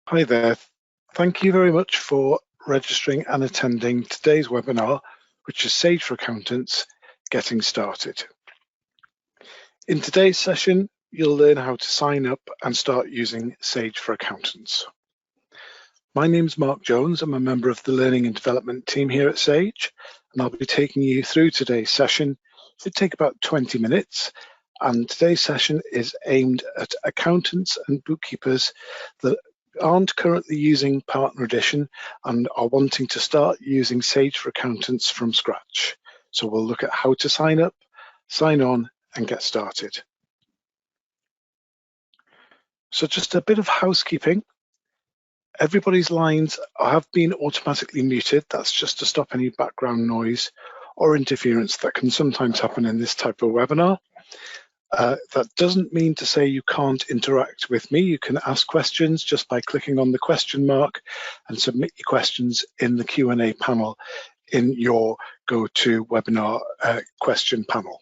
Hi there. Thank you very much for registering and attending today's webinar, which is Sage for Accountants, Getting Started. In today's session, you'll learn how to sign up and start using Sage for Accountants. My name's Mark Jones. I'm a member of the Learning and Development team here at Sage, and I'll be taking you through today's session. It'll take about 20 minutes, and today's session is aimed at accountants and bookkeepers that aren't currently using Partner Edition and are wanting to start using Sage for Accountants from scratch. So we'll look at how to sign up, sign on, and get started. So just a bit of housekeeping. Everybody's lines have been automatically muted. That's just to stop any background noise or interference that can sometimes happen in this type of webinar. That doesn't mean to say you can't interact with me. You can ask questions just by clicking on the question mark and submit your questions in the Q&A panel in your GoToWebinar question panel.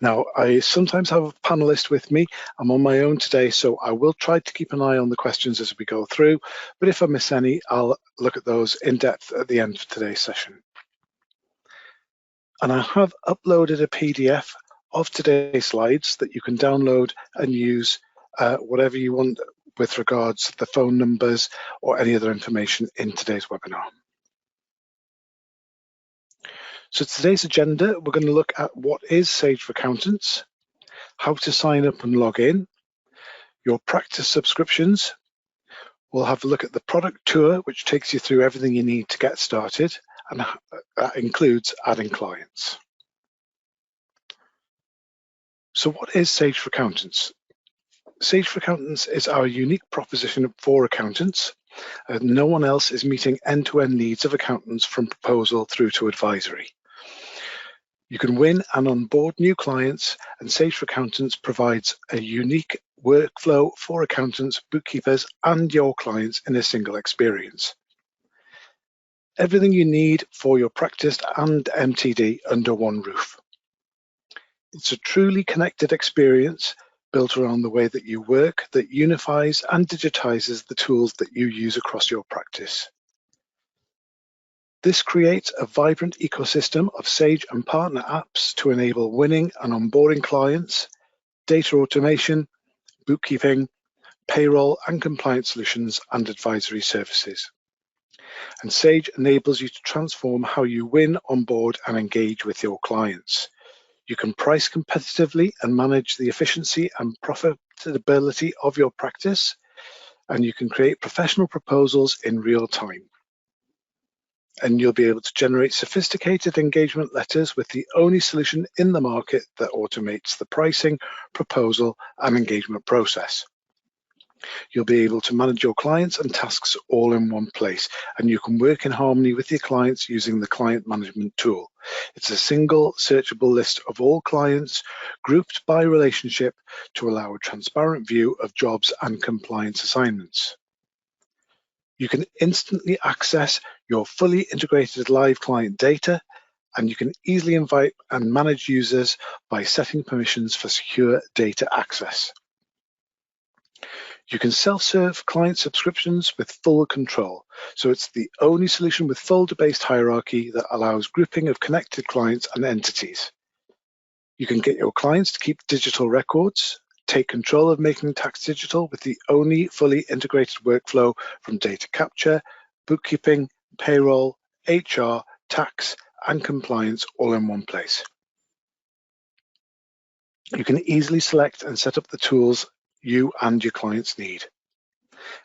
Now, I sometimes have a panelist with me. I'm on my own today, so I will try to keep an eye on the questions as we go through, but if I miss any, I'll look at those in depth at the end of today's session. And I have uploaded a PDF of today's slides that you can download and use whatever you want with regards to the phone numbers or any other information in today's webinar. So today's agenda, we're going to look at what is Sage for Accountants, how to sign up and log in, your practice subscriptions. We'll have a look at the product tour, which takes you through everything you need to get started, and that includes adding clients. So what is Sage for Accountants? Sage for Accountants is our unique proposition for accountants. No one else is meeting end-to-end needs of accountants from proposal through to advisory. You can win and onboard new clients, and Sage for Accountants provides a unique workflow for accountants, bookkeepers, and your clients in a single experience. Everything you need for your practice and MTD under one roof. It's a truly connected experience built around the way that you work that unifies and digitizes the tools that you use across your practice. This creates a vibrant ecosystem of Sage and partner apps to enable winning and onboarding clients, data automation, bookkeeping, payroll and compliance solutions and advisory services. And Sage enables you to transform how you win, onboard and engage with your clients. You can price competitively and manage the efficiency and profitability of your practice, and you can create professional proposals in real time. And you'll be able to generate sophisticated engagement letters with the only solution in the market that automates the pricing, proposal, and engagement process. You'll be able to manage your clients and tasks all in one place, and you can work in harmony with your clients using the client management tool. It's a single searchable list of all clients grouped by relationship to allow a transparent view of jobs and compliance assignments. You can instantly access your fully integrated live client data, and you can easily invite and manage users by setting permissions for secure data access. You can self-serve client subscriptions with full control. So it's the only solution with folder-based hierarchy that allows grouping of connected clients and entities. You can get your clients to keep digital records, take control of making tax digital with the only fully integrated workflow from data capture, bookkeeping, payroll, HR, tax, and compliance all in one place. You can easily select and set up the tools you and your clients need.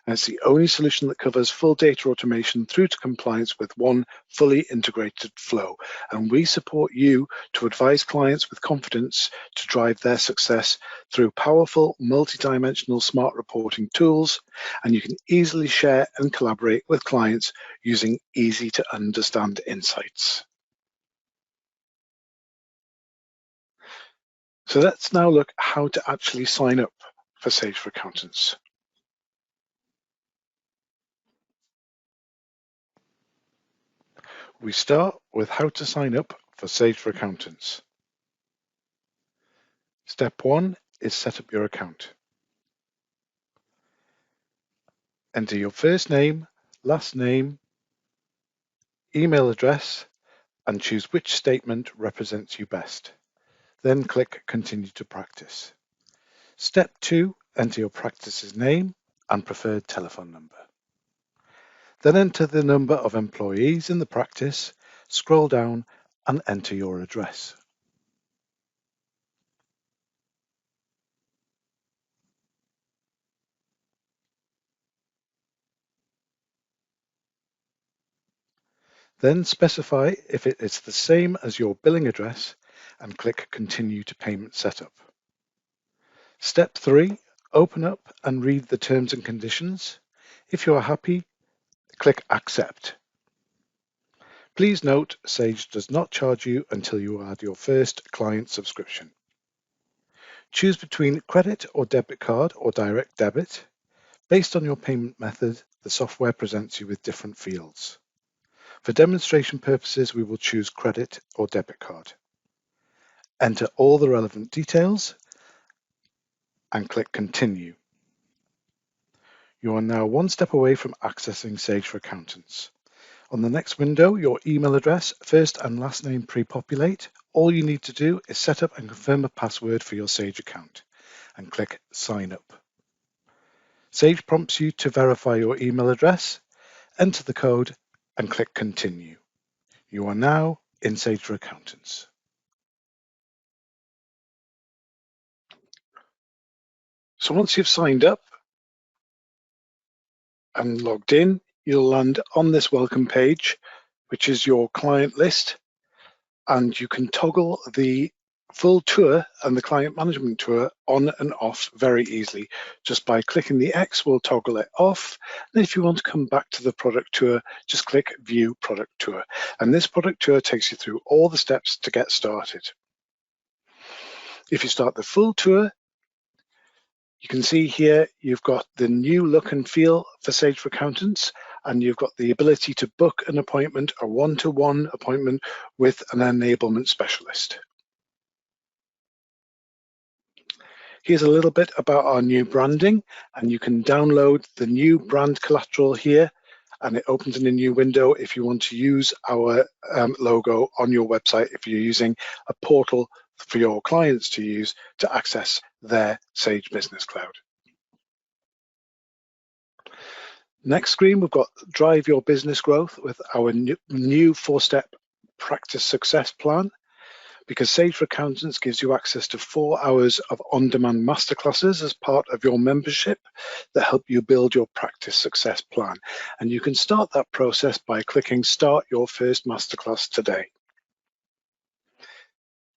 And it's the only solution that covers full data automation through to compliance with one fully integrated flow. And we support you to advise clients with confidence to drive their success through powerful multi-dimensional smart reporting tools. And you can easily share and collaborate with clients using easy to understand insights. So let's now look how to actually sign up for Sage for Accountants. We start with how to sign up for Sage for Accountants. Step 1 is set up your account. Enter your first name, last name, email address, and choose which statement represents you best. Then click Continue to Practice. Step 2, enter your practice's name and preferred telephone number. Then enter the number of employees in the practice, scroll down and enter your address. Then specify if it is the same as your billing address and click Continue to Payment Setup. Step 3, open up and read the terms and conditions. If you are happy, click Accept. Please note, Sage does not charge you until you add your first client subscription. Choose between credit or debit card or direct debit. Based on your payment method, the software presents you with different fields. For demonstration purposes, we will choose credit or debit card. Enter all the relevant details and click Continue. You are now one step away from accessing Sage for Accountants. On the next window, your email address, first and last name pre-populate. All you need to do is set up and confirm a password for your Sage account and click Sign Up. Sage prompts you to verify your email address, enter the code and click Continue. You are now in Sage for Accountants. So once you've signed up and logged in, you'll land on this welcome page, which is your client list, and you can toggle the full tour and the client management tour on and off very easily. Just by clicking the X, we'll toggle it off. And if you want to come back to the product tour, just click View Product Tour. And this product tour takes you through all the steps to get started. If you start the full tour, you can see here you've got the new look and feel for Sage for Accountants, and you've got the ability to book an appointment, a one-to-one appointment with an enablement specialist. Here's a little bit about our new branding, and you can download the new brand collateral here, and it opens in a new window if you want to use our logo on your website, if you're using a portal for your clients to use to access their Sage Business Cloud. Next screen, we've got Drive Your Business Growth with our new 4-step practice success plan. Because Sage for Accountants gives you access to 4 hours of on-demand masterclasses as part of your membership that help you build your practice success plan. And you can start that process by clicking Start Your First Masterclass today.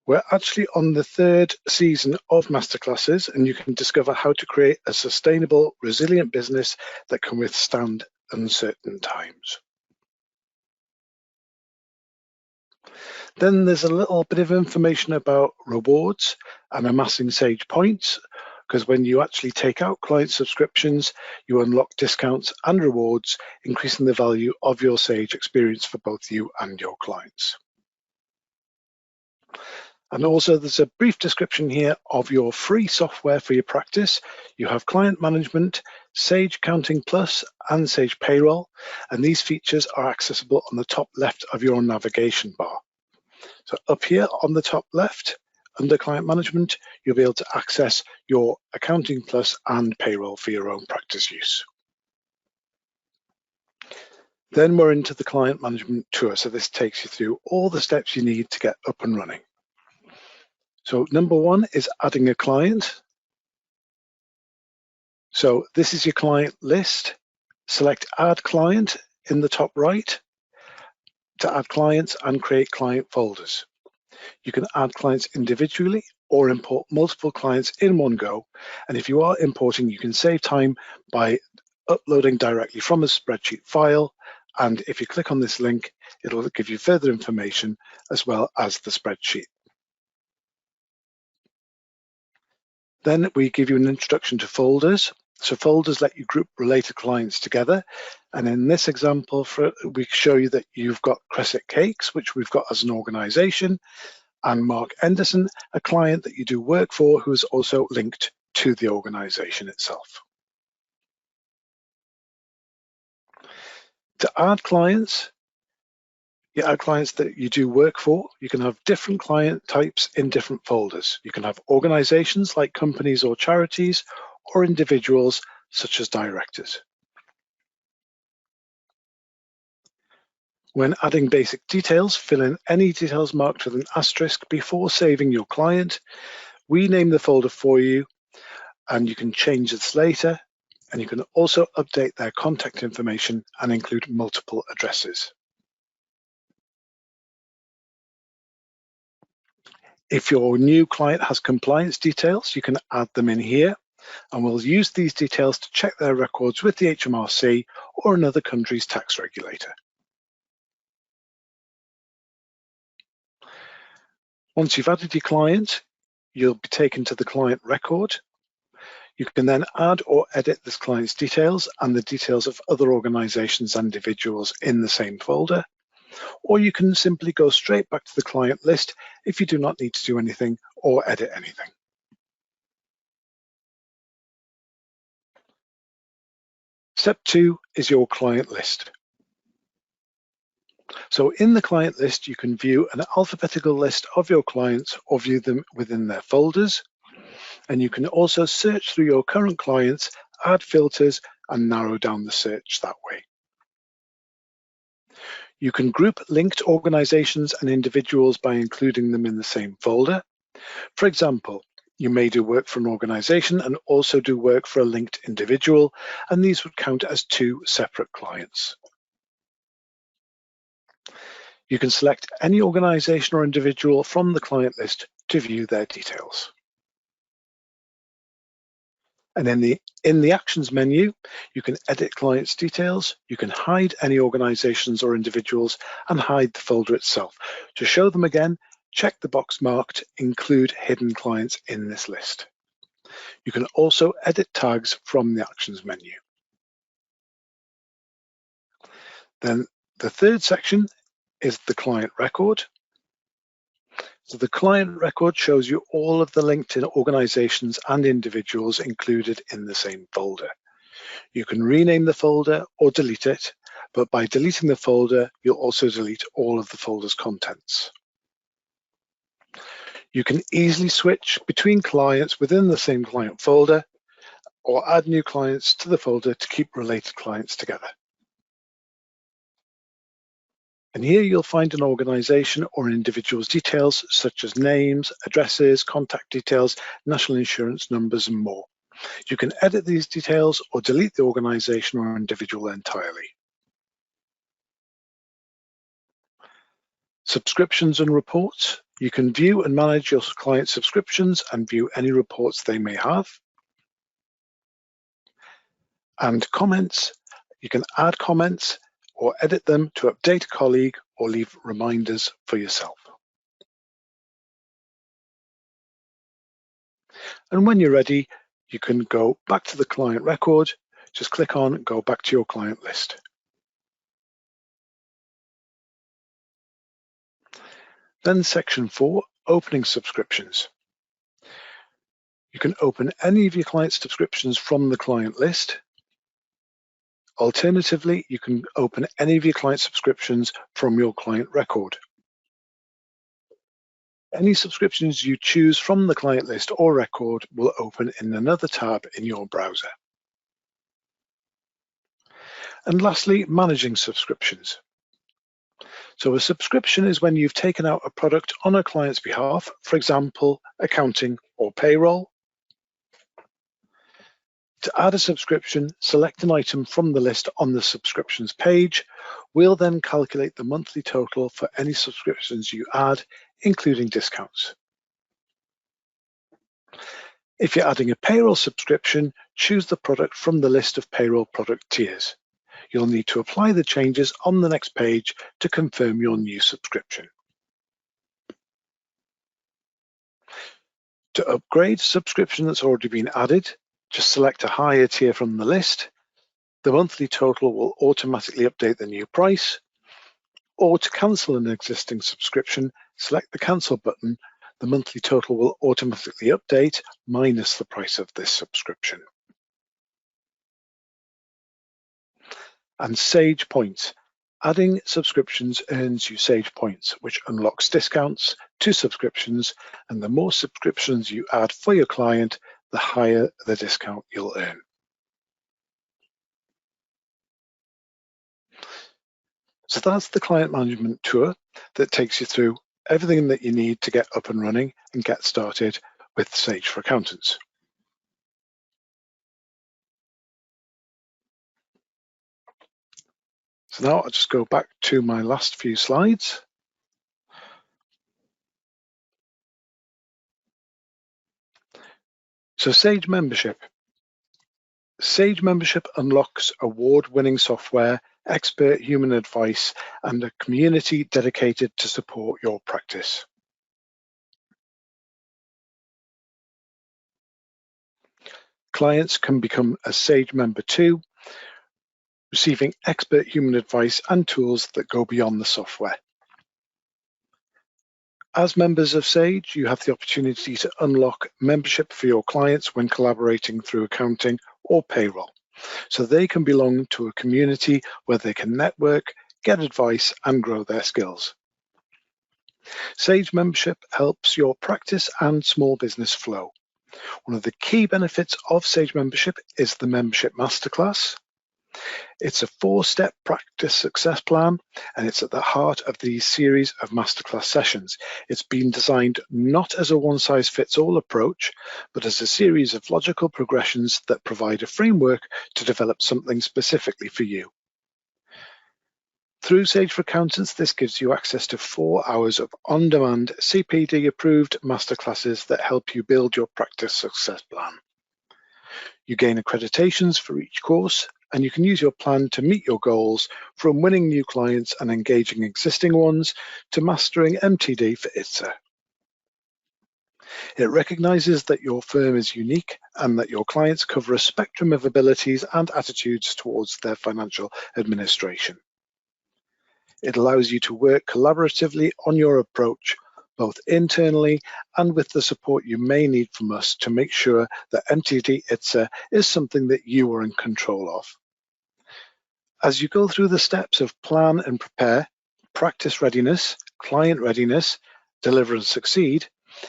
We're actually on the 3rd season of masterclasses, and you can discover how to create a sustainable, resilient business that can withstand uncertain times. Then there's a little bit of information about rewards and amassing Sage points, because when you actually take out client subscriptions, you unlock discounts and rewards, increasing the value of your Sage experience for both you and your clients. And also there's a brief description here of your free software for your practice. You have Client Management, Sage Accounting Plus, and Sage Payroll, and these features are accessible on the top left of your navigation bar. So up here on the top left, under Client Management, you'll be able to access your Accounting Plus and Payroll for your own practice use. Then we're into the Client Management tour. So this takes you through all the steps you need to get up and running. So number 1 is adding a client. So this is your client list. Select Add Client in the top right to add clients and create client folders. You can add clients individually or import multiple clients in one go. And if you are importing, you can save time by uploading directly from a spreadsheet file. And if you click on this link, it'll give you further information as well as the spreadsheet. Then we give you an introduction to folders. So folders let you group related clients together. And in this example, we show you that you've got Cresset Cakes, which we've got as an organization, and Mark Henderson, a client that you do work for, who is also linked to the organization itself. To add clients, you add clients that you do work for. You can have different client types in different folders. You can have organizations like companies or charities, or individuals such as directors. When adding basic details, fill in any details marked with an asterisk before saving your client. We name the folder for you, and you can change this later, and you can also update their contact information and include multiple addresses. If your new client has compliance details, you can add them in here, and we'll use these details to check their records with the HMRC or another country's tax regulator. Once you've added your client, you'll be taken to the client record. You can then add or edit this client's details and the details of other organizations and individuals in the same folder, or you can simply go straight back to the client list if you do not need to do anything or edit anything. Step 2 is your client list. So in the client list, you can view an alphabetical list of your clients or view them within their folders. And you can also search through your current clients, add filters, and narrow down the search that way. You can group linked organizations and individuals by including them in the same folder. For example, you may do work for an organization and also do work for a linked individual, and these would count as 2 separate clients. You can select any organization or individual from the client list to view their details. And in the Actions menu, you can edit clients' details, you can hide any organizations or individuals, and hide the folder itself. To show them again, check the box marked Include Hidden Clients in this list. You can also edit tags from the Actions menu. Then the third section is the client record. So the client record shows you all of the LinkedIn organizations and individuals included in the same folder. You can rename the folder or delete it, but by deleting the folder, you'll also delete all of the folder's contents. You can easily switch between clients within the same client folder or add new clients to the folder to keep related clients together. And here you'll find an organization or an individual's details such as names, addresses, contact details, national insurance numbers, and more. You can edit these details or delete the organization or individual entirely. Subscriptions and reports. You can view and manage your client subscriptions and view any reports they may have. And comments. You can add comments or edit them to update a colleague or leave reminders for yourself. And when you're ready, you can go back to the client record, just click on Go Back to Your Client List. Then section 4, Opening Subscriptions. You can open any of your client subscriptions from the client list. Alternatively, you can open any of your client subscriptions from your client record. Any subscriptions you choose from the client list or record will open in another tab in your browser. And lastly, managing subscriptions. So a subscription is when you've taken out a product on a client's behalf, for example, accounting or payroll. To add a subscription, select an item from the list on the subscriptions page. We'll then calculate the monthly total for any subscriptions you add, including discounts. If you're adding a payroll subscription, choose the product from the list of payroll product tiers. You'll need to apply the changes on the next page to confirm your new subscription. To upgrade a subscription that's already been added, just select a higher tier from the list. The monthly total will automatically update the new price. Or to cancel an existing subscription, select the Cancel button. The monthly total will automatically update minus the price of this subscription. And Sage Points. Adding subscriptions earns you Sage Points, which unlocks discounts to subscriptions, and the more subscriptions you add for your client, the higher the discount you'll earn. So that's the client management tour that takes you through everything that you need to get up and running and get started with Sage for Accountants. So now I'll just go back to my last few slides. So Sage Membership. Sage Membership unlocks award-winning software, expert human advice, and a community dedicated to support your practice. Clients can become a Sage member too, receiving expert human advice and tools that go beyond the software. As members of Sage, you have the opportunity to unlock membership for your clients when collaborating through accounting or payroll, so they can belong to a community where they can network, get advice, and grow their skills. Sage membership helps your practice and small business flow. One of the key benefits of Sage membership is the Membership Masterclass. It's a 4-step practice success plan, and it's at the heart of the series of masterclass sessions. It's been designed not as a one-size-fits-all approach, but as a series of logical progressions that provide a framework to develop something specifically for you. Through Sage for Accountants, this gives you access to 4 hours of on-demand CPD-approved masterclasses that help you build your practice success plan. You gain accreditations for each course, and you can use your plan to meet your goals, from winning new clients and engaging existing ones to mastering MTD for ITSA. It recognizes that your firm is unique and that your clients cover a spectrum of abilities and attitudes towards their financial administration. It allows you to work collaboratively on your approach, both internally and with the support you may need from us to make sure that MTD ITSA is something that you are in control of. As you go through the steps of plan and prepare, practice readiness, client readiness, deliver and succeed,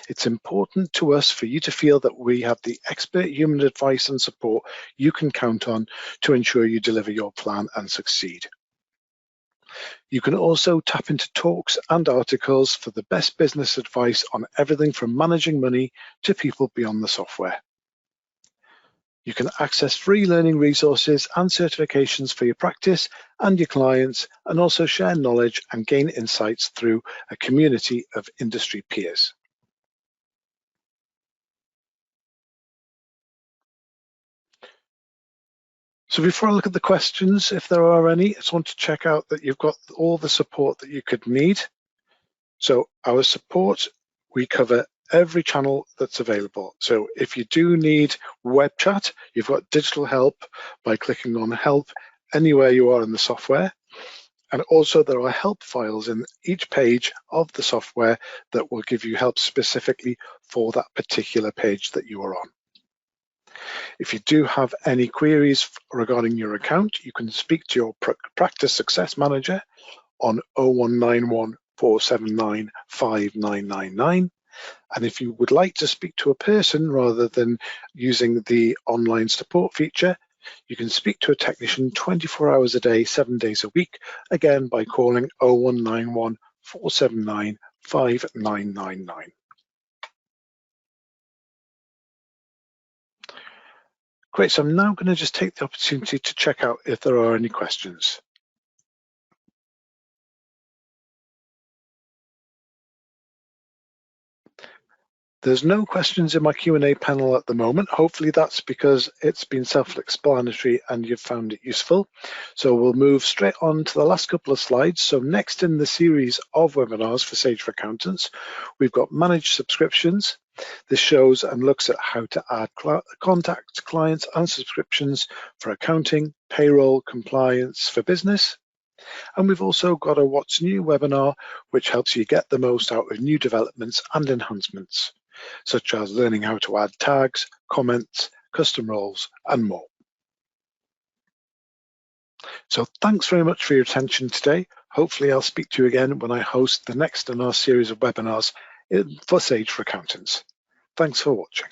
it's important to us for you to feel that we have the expert human advice and support you can count on to ensure you deliver your plan and succeed. You can also tap into talks and articles for the best business advice on everything from managing money to people beyond the software. You can access free learning resources and certifications for your practice and your clients, and also share knowledge and gain insights through a community of industry peers. So before I look at the questions, if there are any, I just want to check out that you've got all the support that you could need. So our support, we cover every channel that's available. So if you do need web chat, you've got digital help by clicking on help anywhere you are in the software. And also there are help files in each page of the software that will give you help specifically for that particular page that you are on. If you do have any queries regarding your account, you can speak to your practice success manager on 0191 479 5999. And if you would like to speak to a person rather than using the online support feature, you can speak to a technician 24 hours a day, 7 days a week, again by calling 0191 479 5999. Great, so I'm now going to just take the opportunity to check out if there are any questions. There's no questions in my Q&A panel at the moment. Hopefully that's because it's been self-explanatory and you've found it useful. So we'll move straight on to the last couple of slides. So next in the series of webinars for Sage for Accountants, we've got managed subscriptions. This shows and looks at how to add contact clients and subscriptions for accounting, payroll, compliance for business. And we've also got a What's New webinar, which helps you get the most out of new developments and enhancements, such as learning how to add tags, comments, custom roles, and more. So thanks very much for your attention today. Hopefully I'll speak to you again when I host the next in our series of webinars for Sage for Accountants. Thanks for watching.